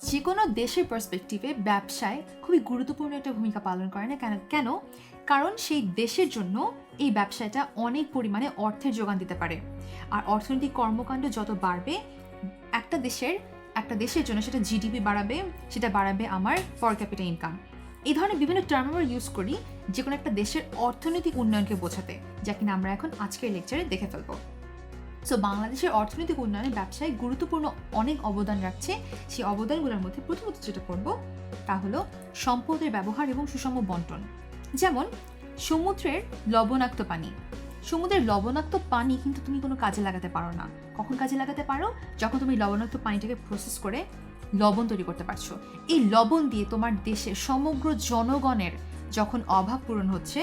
যে কোনো দেশের পার্সপেক্টিভে ব্যবসায় খুবই গুরুত্বপূর্ণ একটা ভূমিকা পালন করে না কেন কারণ সেই দেশের জন্য এই ব্যবসাটা অনেক পরিমাণে অর্থের যোগান দিতে পারে। আর অর্থনৈতিক কর্মকাণ্ড যত বাড়বে একটা দেশের জন্য সেটা জিডিপি বাড়াবে, সেটা বাড়াবে আমার পার ক্যাপিটা ইনকাম। এই ধরনের বিভিন্ন টার্ম আমরা ইউজ করি যে কোনো একটা দেশের অর্থনৈতিক উন্নয়নকে বোঝাতে, যা কিনা আমরা এখন আজকের লেকচারে দেখে ফেলবো। সো বাংলাদেশের অর্থনৈতিক উন্নয়নে ব্যবসায় গুরুত্বপূর্ণ অনেক অবদান রাখছে। সেই অবদানগুলোর মধ্যে প্রথমত যেটা করব তা হলো সম্পদের ব্যবহার এবং সুষম বন্টন। যেমন সমুদ্রের লবণাক্ত পানি। সমুদ্রের লবণাক্ত পানি কিন্তু তুমি কোনো কাজে লাগাতে পারো না। কখন কাজে লাগাতে পারো? যখন তুমি লবণাক্ত পানিটাকে প্রসেস করে লবণ তৈরি করতে পারছো। এই লবণ দিয়ে তোমার দেশের সমগ্র জনগণের যখন অভাব পূরণ হচ্ছে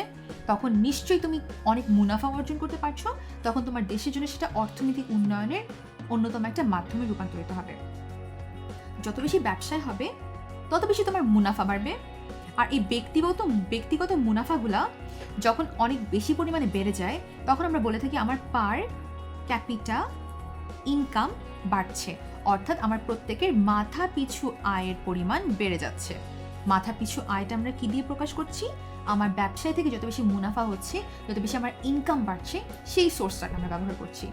তখন নিশ্চয়ই তুমি অনেক মুনাফা অর্জন করতে পারছো। তখন তোমার দেশের জন্য সেটা অর্থনৈতিক উন্নয়নের অন্যতম একটা মাধ্যমে রূপান্তরিত হবে। যত বেশি ব্যবসায় হবে তত বেশি তোমার মুনাফা বাড়বে। আর এই ব্যক্তিগত মুনাফাগুলা যখন অনেক বেশি পরিমাণে বেড়ে যায় তখন আমরা বলে থাকি আমার পার ক্যাপিটা ইনকাম বাড়ছে, অর্থাৎ আমার প্রত্যেকের মাথা পিছু আয়ের পরিমাণ বেড়ে যাচ্ছে। মাথা পিছু আয়টা আমরা কি দিয়ে প্রকাশ করছি? আমার ব্যবসায় থেকে যত বেশি মুনাফা হচ্ছে, যত বেশি আমার ইনকাম বাড়ছে, সেই সোর্সটাকে আমরা ব্যবহার করছি।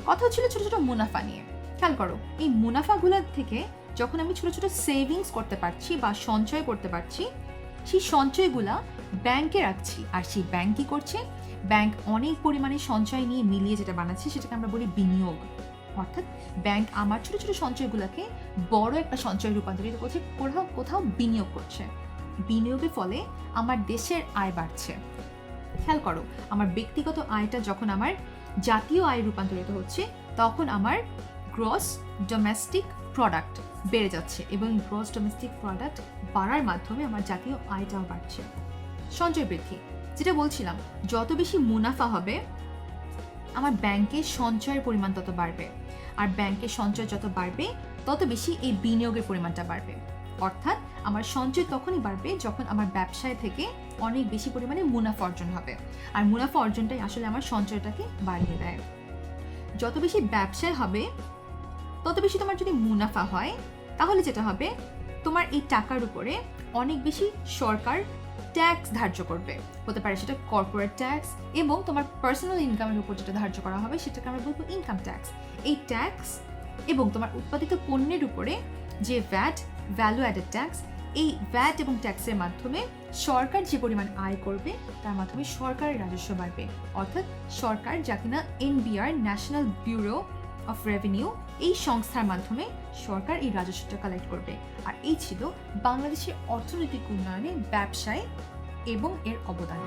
কথা হচ্ছিল ছোট ছোট মুনাফা নিয়ে। খেয়াল করো, এই মুনাফাগুলোর থেকে যখন আমি ছোট ছোট সেভিংস করতে পারছি বা সঞ্চয় করতে পারছি, সেই সঞ্চয়গুলা ব্যাংকে রাখছি। আর সেই ব্যাংক কি করছে? ব্যাংক অনেক পরিমাণে সঞ্চয় নিয়ে মিলিয়ে যেটা বানাচ্ছে সেটাকে আমরা বলি বিনিয়োগ। অর্থাৎ ব্যাংক আমার ছোট ছোট সঞ্চয়গুলোকে বড় একটা সঞ্চয় রূপান্তরিত করছে, কোথাও বিনিয়োগ করছে। বিনিয়োগের ফলে আমার দেশের আয় বাড়ছে। খেয়াল করো, আমার ব্যক্তিগত আয়টা যখন আমার জাতীয় আয় রূপান্তরিত হচ্ছে তখন আমার গ্রস ডোমেস্টিক প্রোডাক্ট বেড়ে যাচ্ছে এবং গ্রস ডোমেস্টিক প্রোডাক্ট বাড়ার মাধ্যমে আমার জাতীয় আয়টাও বাড়ছে। সঞ্চয় বৃদ্ধি, যেটা বলছিলাম, যত বেশি মুনাফা হবে আমার ব্যাংকের সঞ্চয়ের পরিমাণ তত বাড়বে। আর ব্যাংকের সঞ্চয় যত বাড়বে তত বেশি এই বিনিয়োগের পরিমাণটা বাড়বে। অর্থাৎ আমার সঞ্চয় তখনই বাড়বে যখন আমার ব্যবসায় থেকে অনেক বেশি পরিমাণে মুনাফা অর্জন হবে। আর মুনাফা অর্জনটাই আসলে আমার সঞ্চয়টাকে বাড়িয়ে দেয়। যত বেশি ব্যবসায় হবে তত বেশি তোমার যদি মুনাফা হয় তাহলে যেটা হবে, তোমার এই টাকার উপরে অনেক বেশি সরকার ট্যাক্স ধার্য করবে। হতে পারে সেটা কর্পোরেট ট্যাক্স, এবং তোমার পার্সোনাল ইনকামের উপর যেটা ধার্য করা হবে সেটাকে আমরা বলবো ইনকাম ট্যাক্স। এই ট্যাক্স এবং তোমার উৎপাদিত পণ্যের উপরে যে ভ্যাট, ভ্যালু অ্যাডেড ট্যাক্স, এই ভ্যাট এবং ট্যাক্সের মাধ্যমে সরকার যে পরিমাণ আয় করবে তার মাধ্যমে সরকারের রাজস্ব বাড়বে। অর্থাৎ সরকার, যা কিনা NBR, national bureau of revenue, এই সংস্থার মাধ্যমে সরকার এই রাজস্বটা কালেক্ট করবে। আর এই ছিল বাংলাদেশের অর্থনৈতিক উন্নয়নে ব্যবসায় এবং এর অবদান।